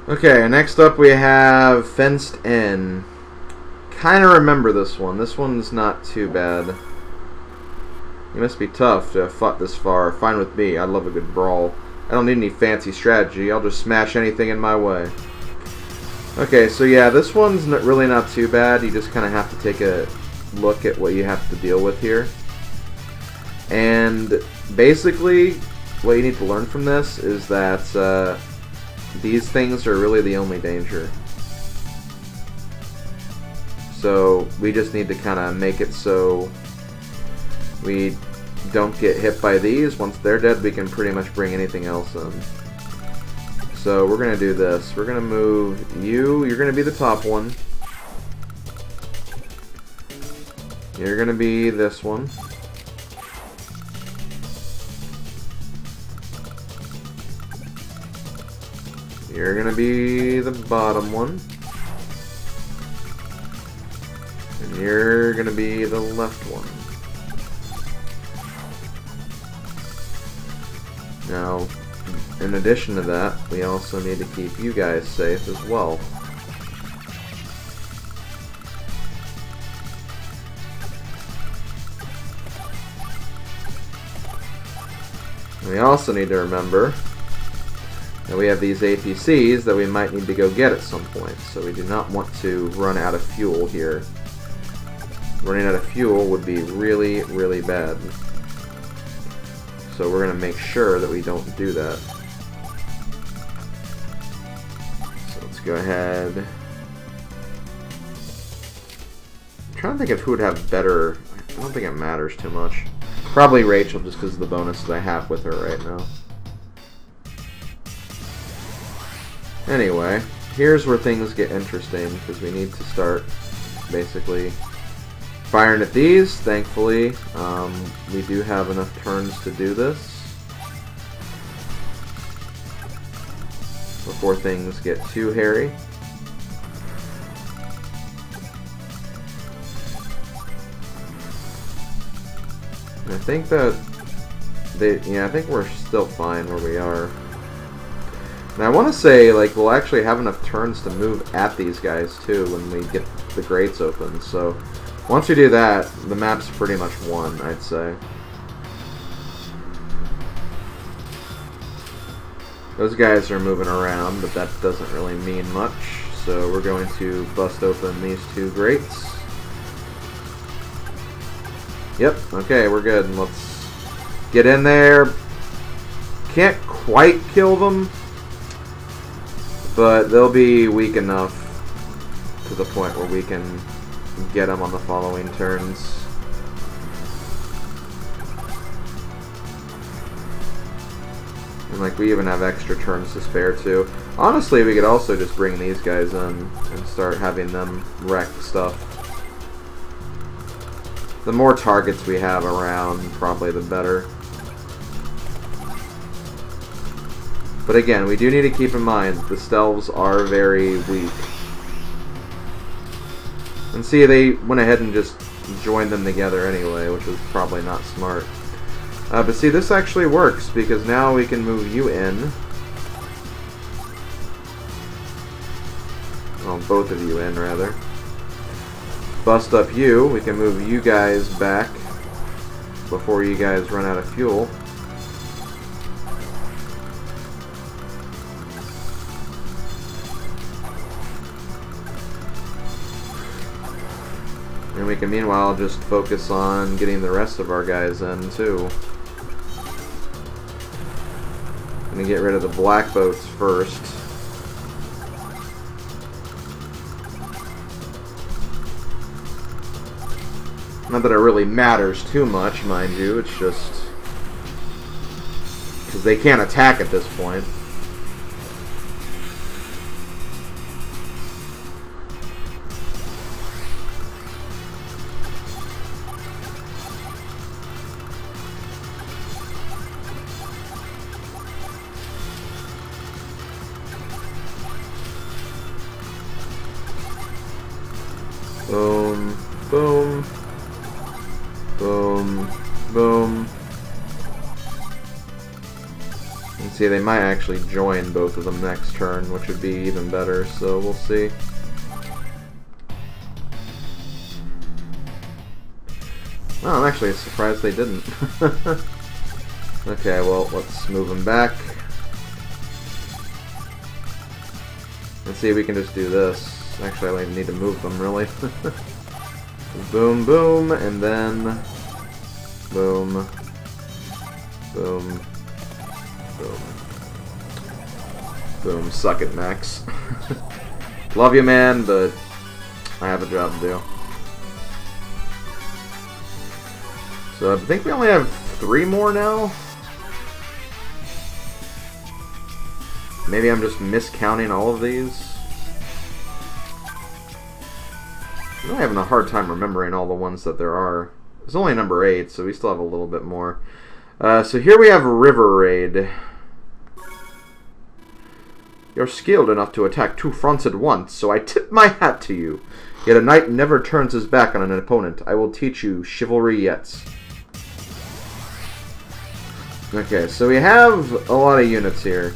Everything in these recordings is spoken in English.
Okay, next up we have Fenced In. Kind of remember this one. This one's not too bad. You must be tough to have fought this far. Fine with me. I love a good brawl. I don't need any fancy strategy. I'll just smash anything in my way. Okay, so yeah, this one's really not too bad. You just kind of have to take a look at what you have to deal with here. And basically, what you need to learn from this is that these things are really the only danger. So we just need to kind of make it so we don't get hit by these. Once they're dead, we can pretty much bring anything else in. So we're going to do this. We're going to move you. You're going to be the top one. You're going to be this one. You're going to be the bottom one. And you're going to be the left one. Now, in addition to that, we also need to keep you guys safe as well. We also need to remember that we have these APCs that we might need to go get at some point, so we do not want to run out of fuel here. Running out of fuel would be really, really bad. So we're going to make sure that we don't do that. So let's go ahead. I'm trying to think of who would have better. I don't think it matters too much. Probably Rachel, just because of the bonuses I have with her right now. Anyway, here's where things get interesting, because we need to start basically firing at these. Thankfully, we do have enough turns to do this before things get too hairy. And I think that I think we're still fine where we are. And I want to say, like, we'll actually have enough turns to move at these guys too when we get the grates open. So once we do that, the map's pretty much won, I'd say. Those guys are moving around, but that doesn't really mean much. So we're going to bust open these two grates. Yep, okay, we're good. Let's get in there. Can't quite kill them, but they'll be weak enough to the point where we can get them on the following turns. And like, we even have extra turns to spare too. Honestly, we could also just bring these guys in and start having them wreck stuff. The more targets we have around, probably the better. But again, we do need to keep in mind the stealths are very weak. And see, they went ahead and just joined them together anyway, which was probably not smart. But see, this actually works, because now we can move you in. Well, both of you in, rather. Bust up you. We can move you guys back before you guys run out of fuel. And we can meanwhile just focus on getting the rest of our guys in too. I'm gonna get rid of the black boats first. Not that it really matters too much, mind you, it's just because they can't attack at this point. Boom, boom, boom, boom. And See, they might actually join both of them next turn, which would be even better, so we'll see. Oh, I'm actually surprised they didn't. Okay, well, let's move them back. Let's see if we can just do this. Actually, I need to move them, really. Boom, boom, and then... boom. Boom. Boom. Boom. Suck it, Max. Love you, man, but I have a job to do. So I think we only have 3 more now. Maybe I'm just miscounting all of these. I'm having a hard time remembering all the ones that there are. It's only number 8, so we still have a little bit more. So here we have River Raid. You're skilled enough to attack 2 fronts at once, so I tip my hat to you. Yet a knight never turns his back on an opponent. I will teach you chivalry yet. Okay, so we have a lot of units here.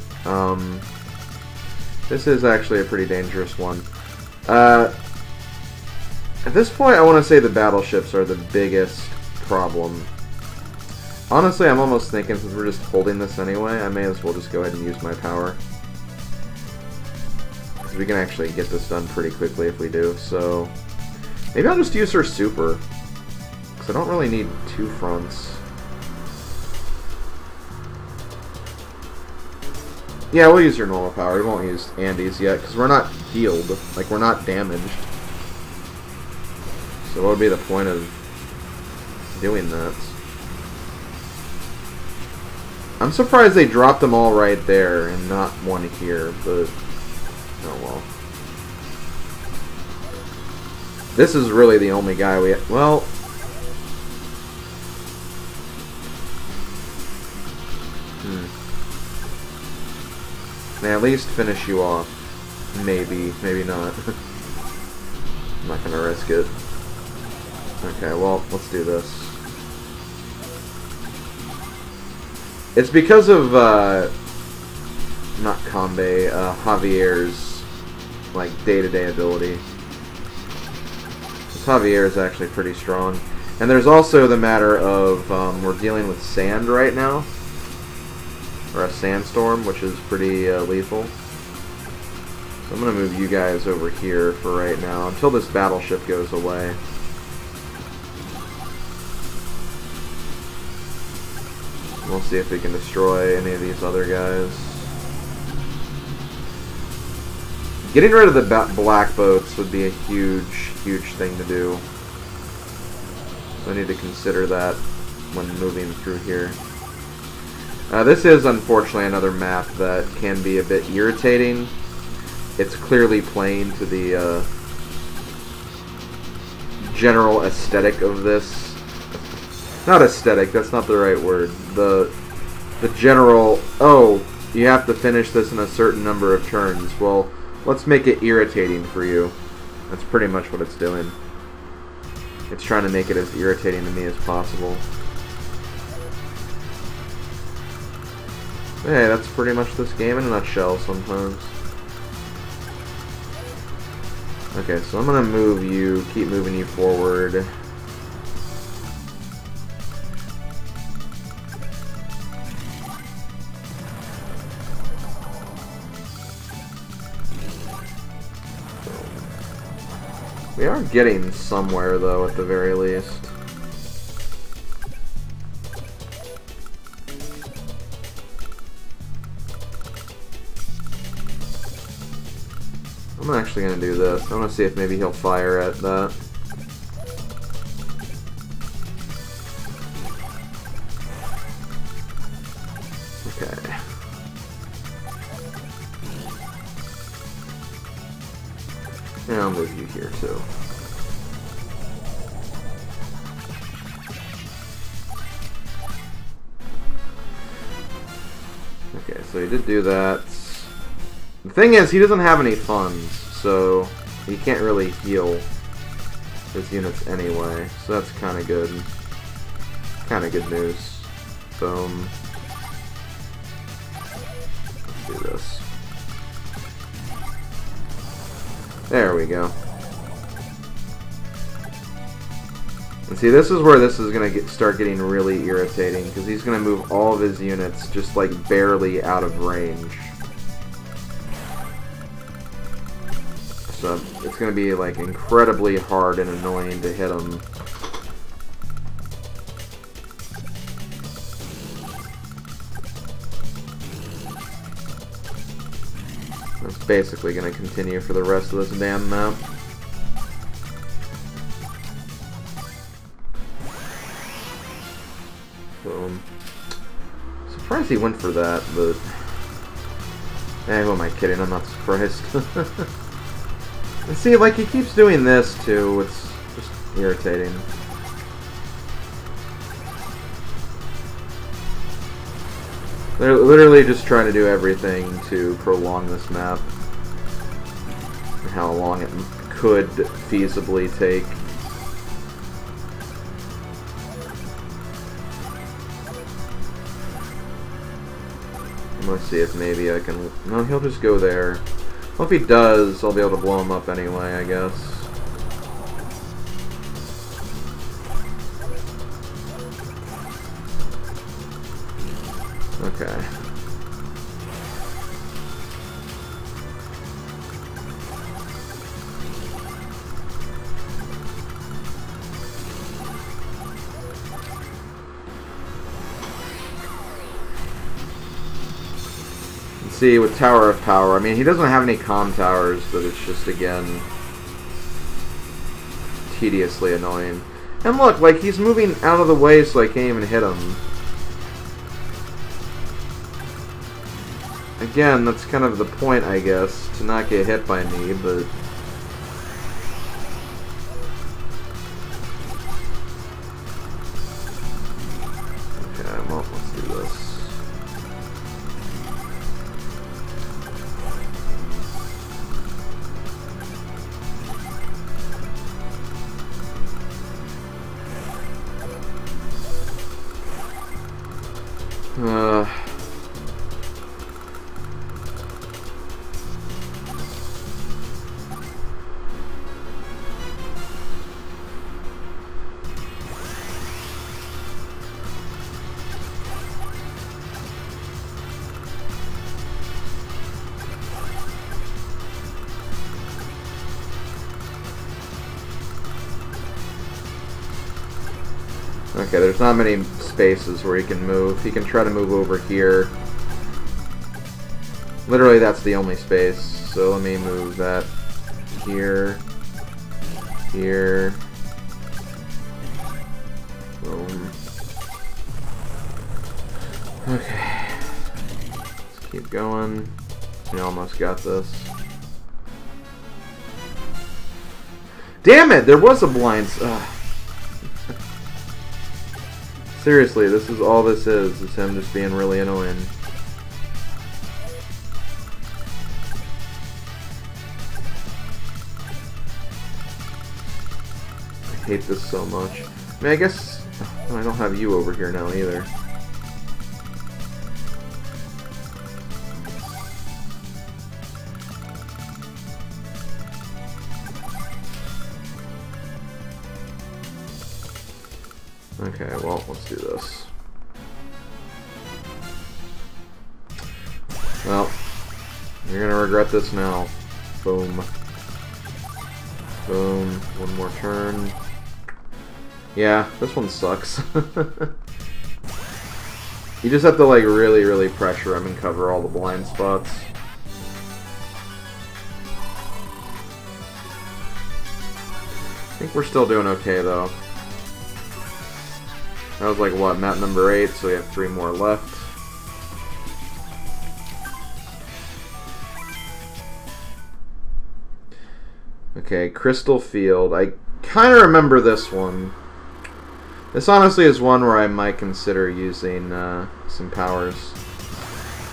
This is actually a pretty dangerous one. At this point, I want to say the battleships are the biggest problem. Honestly, I'm almost thinking, since we're just holding this anyway, I may as well just go ahead and use my power. Because we can actually get this done pretty quickly if we do, so... maybe I'll just use her super. Because I don't really need 2 fronts. Yeah, we'll use your normal power. We won't use Andy's yet, because we're not healed. Like, we're not damaged. So what would be the point of doing that? I'm surprised they dropped them all right there and not one here, but oh well. This is really the only guy we... well... May at least finish you off. Maybe. Maybe not. I'm not gonna risk it. Okay, well, let's do this. It's because of, not Kambe, Javier's, like, day-to-day ability. Javier is actually pretty strong. And there's also the matter of, we're dealing with sand right now. Or a sandstorm, which is pretty lethal. So I'm going to move you guys over here for right now, until this battleship goes away. We'll see if we can destroy any of these other guys. Getting rid of the black boats would be a huge, huge thing to do. So I need to consider that when moving through here. This is unfortunately another map that can be a bit irritating. It's clearly playing to the general aesthetic of this. Not aesthetic, that's not the right word. The general, oh, you have to finish this in a certain number of turns. Well, let's make it irritating for you. That's pretty much what it's doing. It's trying to make it as irritating to me as possible. Hey, that's pretty much this game in a nutshell sometimes. Okay, so I'm gonna move you, keep moving you forward. We are getting somewhere, though, at the very least. I'm actually going to do this. I want to see if maybe he'll fire at that. Okay. And I'll move you here too. Okay, so he did do that. The thing is, he doesn't have any funds, so he can't really heal his units anyway. So that's kind of good. Kind of good news. Boom. do this. There we go. And see, this is where this is going to start getting really irritating, because he's going to move all of his units just like barely out of range. So it's going to be like incredibly hard and annoying to hit him. That's basically going to continue for the rest of this damn map. Boom. Surprised he went for that, but... who am I kidding? I'm not surprised. And see, like, he keeps doing this, too. It's just irritating. They're literally just trying to do everything to prolong this map. And how long it could feasibly take. Let's see if maybe I can... No, he'll just go there. Well, if he does, I'll be able to blow him up anyway, I guess. Okay. See, with Tower of Power, I mean, he doesn't have any comm towers, but it's just, again, tediously annoying. And look, like, he's moving out of the way so I can't even hit him. Again, that's kind of the point, I guess, to not get hit by me, but... Okay, well, let's do this. Okay, there's not many spaces where he can move. He can try to move over here. Literally, that's the only space. So let me move that here, here. Boom. Okay. Let's keep going. We almost got this. Damn it! There was a blind... Seriously, this is all this is him just being really annoying. I hate this so much. I mean, I guess... Oh, I don't have you over here now either. Okay, well, let's do this. Well, you're gonna regret this now. Boom. Boom. One more turn. Yeah, this one sucks. You just have to, like, really, really pressure him and cover all the blind spots. I think we're still doing okay, though. That was like, what, map number 8, so we have 3 more left. Okay, Crystal Field. I kind of remember this one. This honestly is one where I might consider using some powers.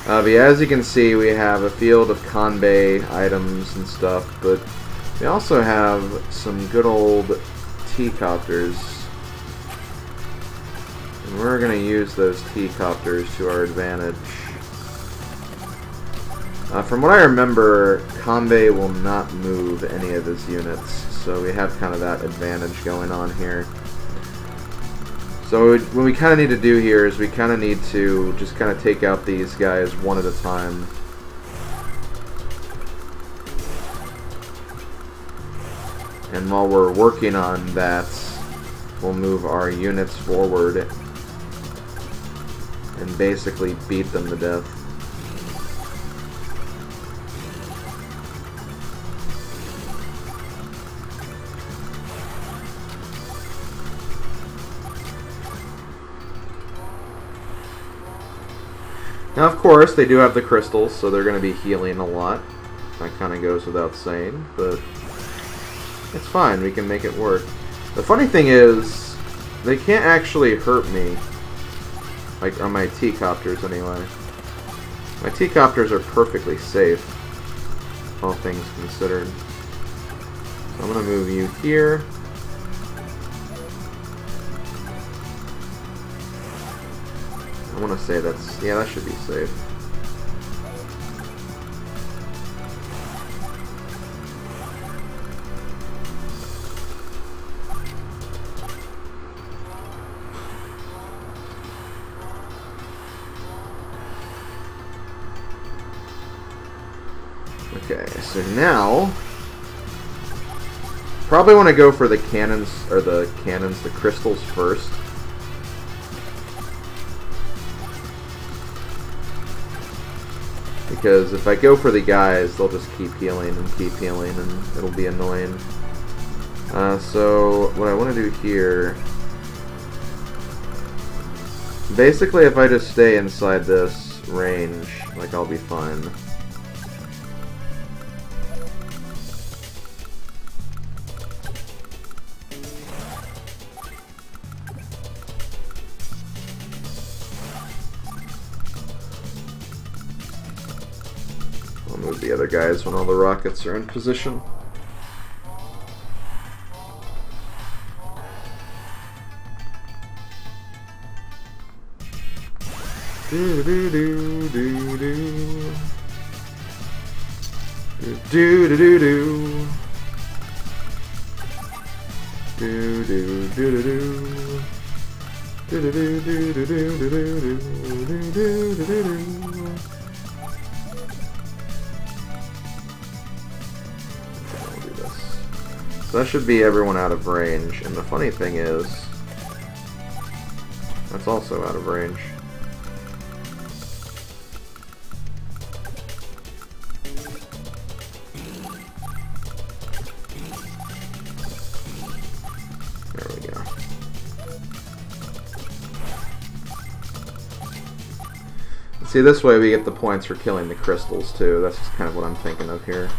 But yeah, as you can see, we have a field of Kanbei items and stuff, but we also have some good old T-copters. And we're going to use those T-copters to our advantage. From what I remember, Kanbei will not move any of his units, so we have kind of that advantage going on here. So what we kind of need to do here is we kind of need to just kind of take out these guys one at a time. And while we're working on that, we'll move our units forward and basically beat them to death. Now, of course, they do have the crystals, so they're going to be healing a lot. That kind of goes without saying, but it's fine. We can make it work. The funny thing is, they can't actually hurt me. Like, on my T-copters, anyway. My T-copters are perfectly safe, all things considered. So I'm going to move you here. I want to say that's... yeah, that should be safe. Okay, so now... probably want to go for the cannons, the crystals first. Because if I go for the guys, they'll just keep healing, and it'll be annoying. So, what I want to do here... basically, if I just stay inside this range, like, I'll be fine. Move the other guys when all the rockets are in position. Do do do do do do do do do do do do do do do do. So that should be everyone out of range, and the funny thing is, that's also out of range. There we go. See, this way we get the points for killing the crystals too. That's just kind of what I'm thinking of here.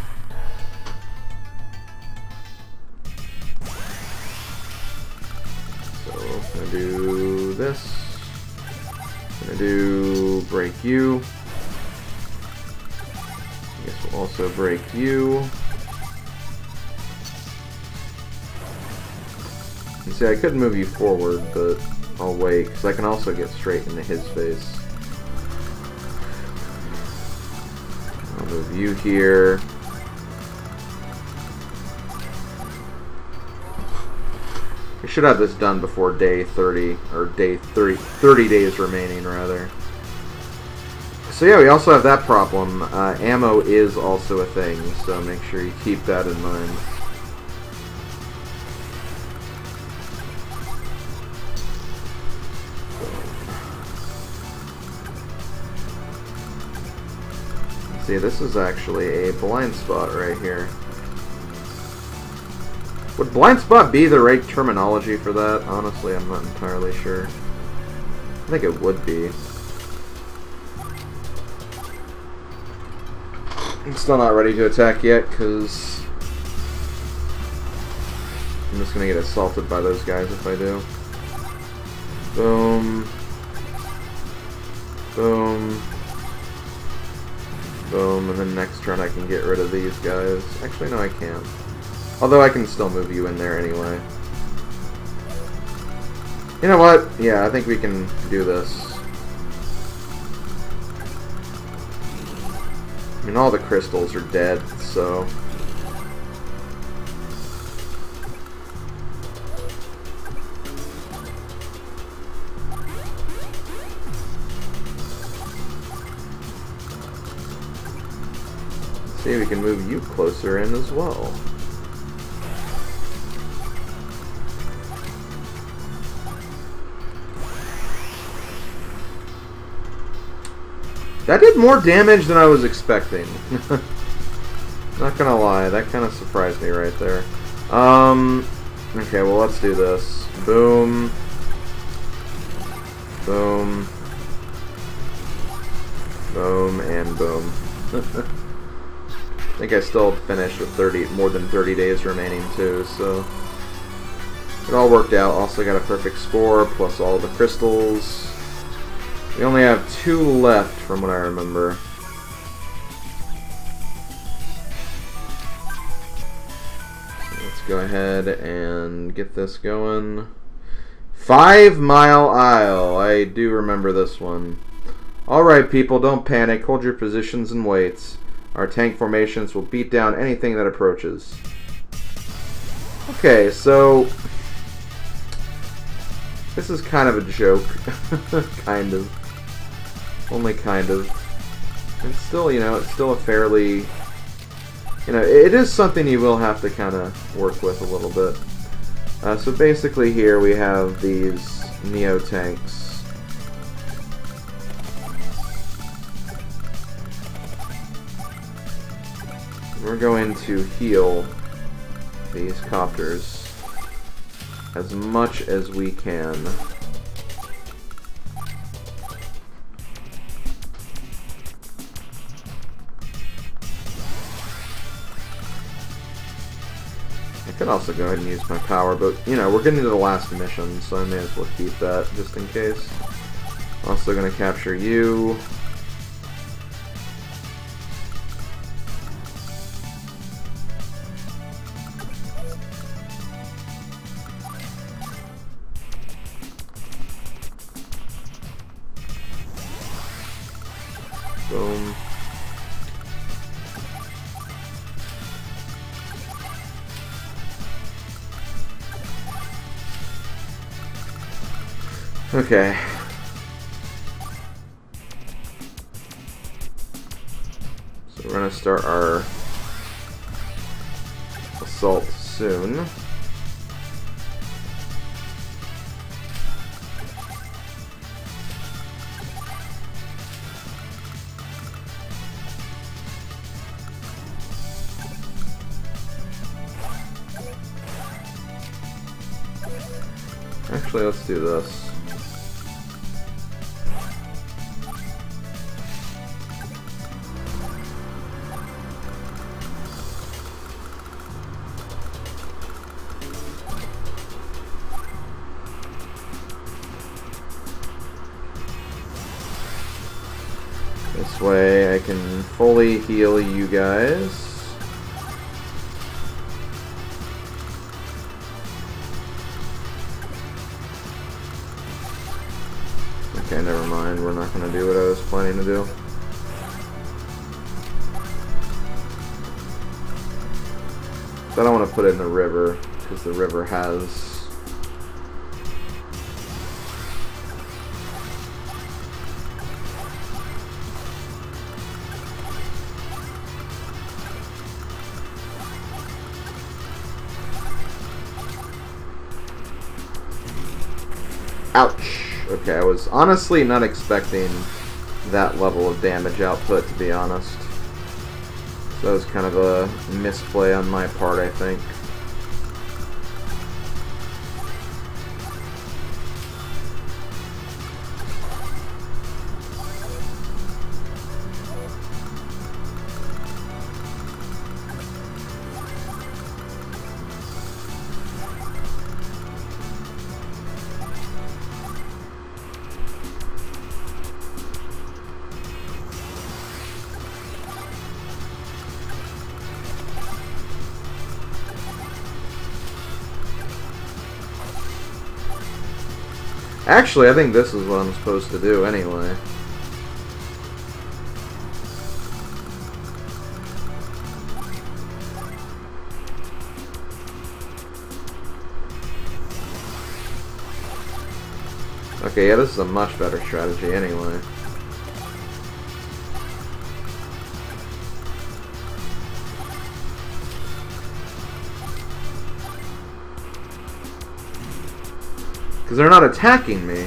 Do this. I'm gonna do break you. I guess we'll also break you. You see, I could move you forward, but I'll wait, because I can also get straight into his face. I'll move you here. We should have this done before day 30, or day 30 days remaining, rather. So yeah, we also have that problem. Ammo is also a thing, so make sure you keep that in mind. See, this is actually a blind spot right here. Would blind spot be the right terminology for that? Honestly, I'm not entirely sure. I think it would be. I'm still not ready to attack yet, because I'm just going to get assaulted by those guys if I do. Boom. Boom. Boom, and then next turn I can get rid of these guys. Actually, no, I can't. Although I can still move you in there anyway. You know what? Yeah, I think we can do this. I mean, all the crystals are dead, so... See if we can move you closer in as well. That did more damage than I was expecting. Not gonna lie, that kind of surprised me right there. Okay, well, let's do this. Boom. Boom. Boom, and boom. I think I still finished with more than 30 days remaining too, so it all worked out. Also got a perfect score, plus all the crystals. We only have 2 left from what I remember. Let's go ahead and get this going. 5 Mile Isle. I do remember this one. Alright people, don't panic. Hold your positions and wait. Our tank formations will beat down anything that approaches. Okay, so... this is kind of a joke. Kind of. Only kind of. It's still, you know, it's still a fairly... you know, it is something you will have to kind of work with a little bit. So basically here we have these Neo tanks. We're going to heal these copters as much as we can. I could also go ahead and use my power, but, you know, we're getting to the last mission, so I may as well keep that just in case. Also going to capture you. Boom. Okay. So we're gonna start our assault soon. Actually, let's do this. This way I can fully heal you guys. Okay, never mind. We're not going to do what I was planning to do. I don't want to put it in the river, because the river has... Ouch! Okay, I was honestly not expecting that level of damage output, to be honest. So that was kind of a misplay on my part, I think. Actually, I think this is what I'm supposed to do anyway. Okay, yeah, this is a much better strategy anyway. Because they're not attacking me.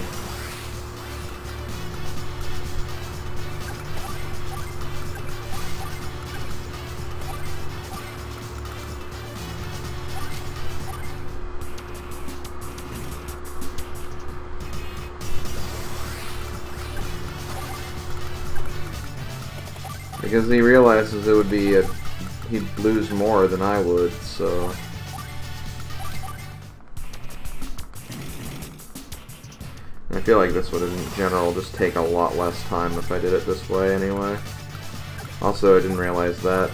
Because he realizes it would be he'd lose more than I would, so... I feel like this would, in general, just take a lot less time if I did it this way anyway. Also, I didn't realize that.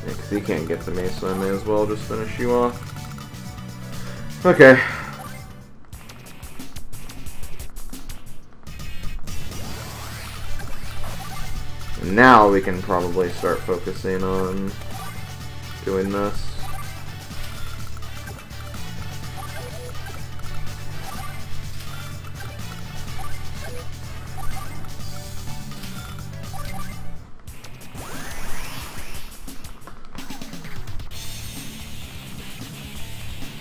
Yeah, 'cause he can't get to me, so I may as well just finish you off. Okay. Now we can probably start focusing on doing this.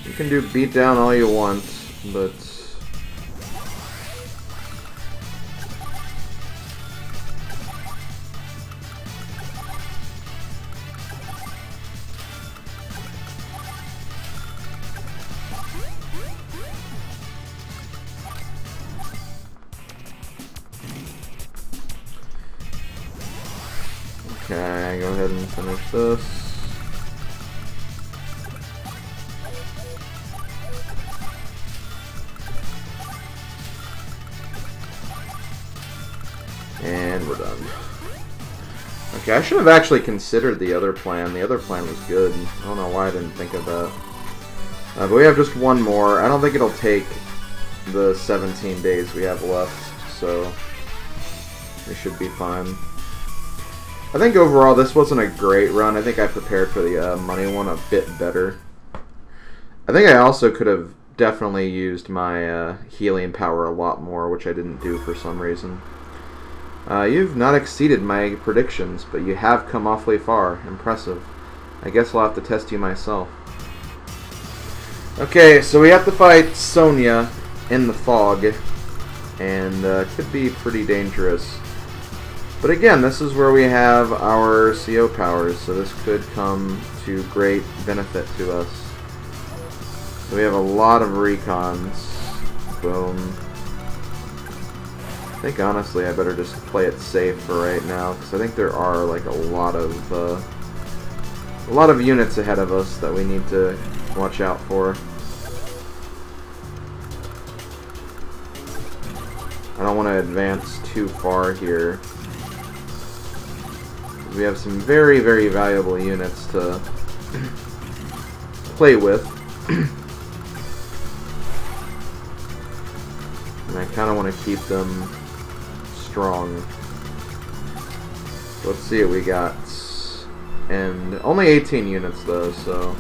You can do beat down all you want, but okay, go ahead and finish this. And we're done. Okay, I should have actually considered the other plan. The other plan was good. I don't know why I didn't think of that. But we have just one more. I don't think it'll take the 17 days we have left, so we should be fine. I think overall this wasn't a great run. I think I prepared for the money one a bit better. I think I also could have definitely used my healing power a lot more, which I didn't do for some reason. You've not exceeded my predictions, but you have come awfully far. Impressive. I guess I'll have to test you myself. Okay, so we have to fight Sonya in the fog, and could be pretty dangerous. But again, this is where we have our CO powers, so this could come to great benefit to us. So we have a lot of recons. Boom. I think honestly I better just play it safe for right now, because I think there are like a lot of units ahead of us that we need to watch out for. I don't want to advance too far here. We have some very, very valuable units to play with. And I kind of want to keep them strong. Let's see what we got. And only 18 units though, so...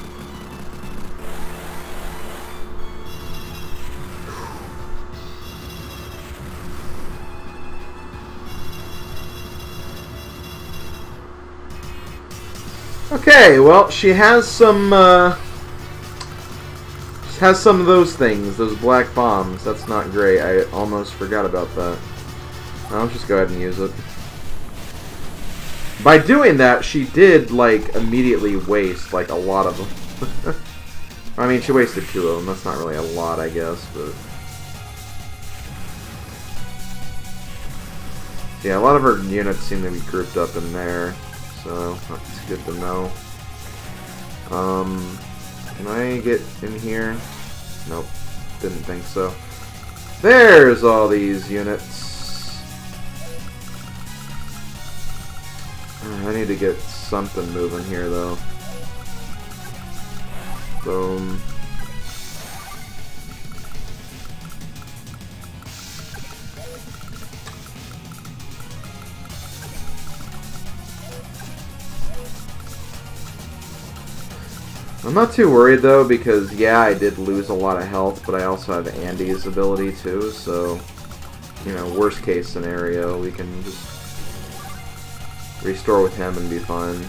Okay, well, she has some of those things, those black bombs. That's not great. I almost forgot about that. I'll just go ahead and use it. By doing that, she did, like, immediately waste, like, a lot of them. I mean, she wasted 2 of them. That's not really a lot, I guess, but... Yeah, a lot of her units seem to be grouped up in there, so that's good to know. Can I get in here? Nope, didn't think so. There's all these units. I need to get something moving here, though. Boom. I'm not too worried though, because yeah, I did lose a lot of health, but I also have Andy's ability too, so, you know, worst case scenario, we can just restore with him and be fine.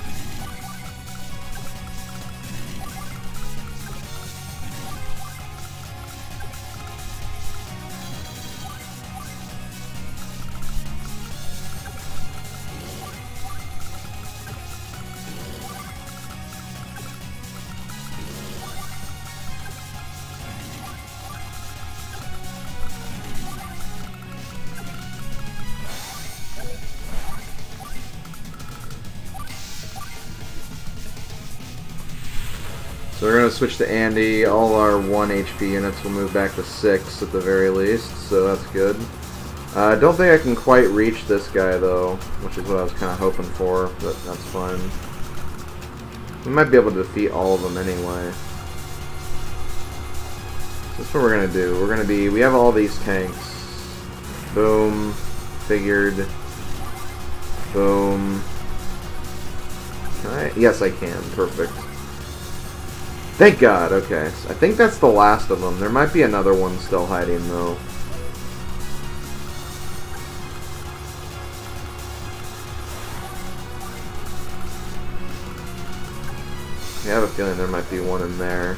So we're going to switch to Andy. All our 1 HP units will move back to 6 at the very least, so that's good. I don't think I can quite reach this guy though, which is what I was kind of hoping for, but that's fine. We might be able to defeat all of them anyway. So that's what we're going to do. We're going to be, we have all these tanks. Boom. Figured. Boom. Can I? Yes, I can. Perfect. Thank God, okay. I think that's the last of them. There might be another one still hiding, though. I have a feeling there might be one in there.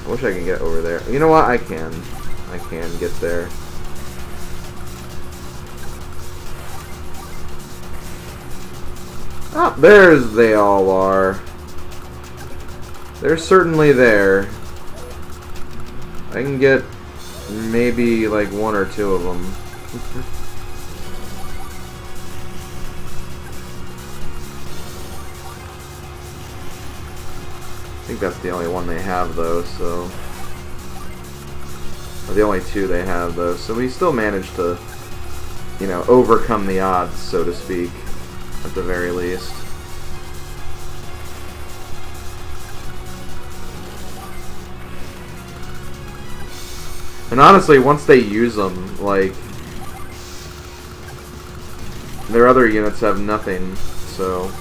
I wish I could get over there. You know what? I can. I can get there. Oh, there's they all are. They're certainly there. I can get maybe like 1 or 2 of them. I think that's the only one they have though, so... Or the only 2 they have though, so we still managed to, you know, overcome the odds, so to speak, at the very least. And honestly, once they use them, like, their other units have nothing, so,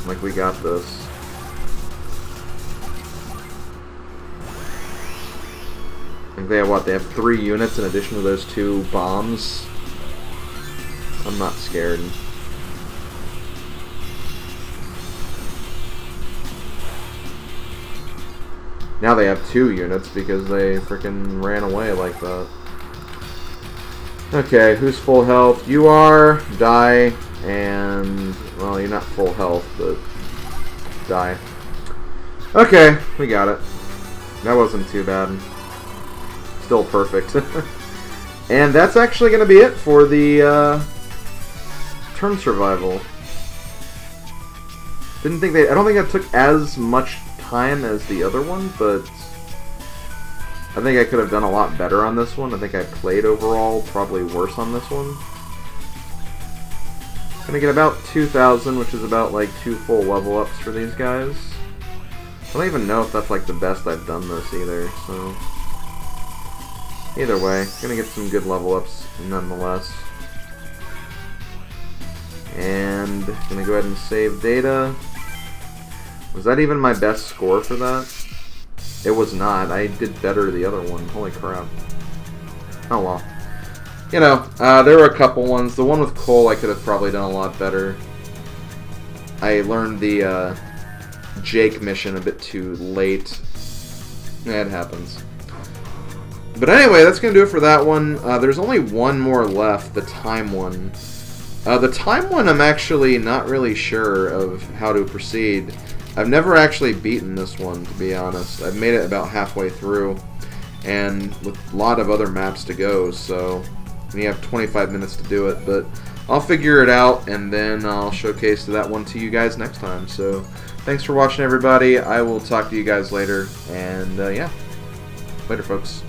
like, we got this. I think they have, what, they have 3 units in addition to those 2 bombs? I'm not scared. Now they have 2 units because they frickin' ran away like that. Okay, who's full health? You are, die, and... well, you're not full health, but... die. Okay, we got it. That wasn't too bad. Still perfect. And that's actually going to be it for the, turn survival. Didn't think they... I don't think it took as much time as the other one, but I think I could have done a lot better on this one. I think I played overall probably worse on this one. Gonna get about 2,000, which is about like 2 full level ups for these guys. I don't even know if that's like the best I've done this either, so either way, gonna get some good level ups nonetheless. And gonna go ahead and save data. Was that even my best score for that? It was not. I did better the other one. Holy crap. Oh well. You know, there were a couple ones. The one with Cole I could have probably done a lot better. I learned the Jake mission a bit too late. Yeah, it happens. But anyway, that's going to do it for that one. There's only one more left, the time one. The time one I'm actually not really sure of how to proceed. I've never actually beaten this one, to be honest. I've made it about halfway through, and with a lot of other maps to go, so you have 25 minutes to do it, but I'll figure it out, and then I'll showcase that one to you guys next time. So thanks for watching, everybody. I will talk to you guys later, and yeah, later, folks.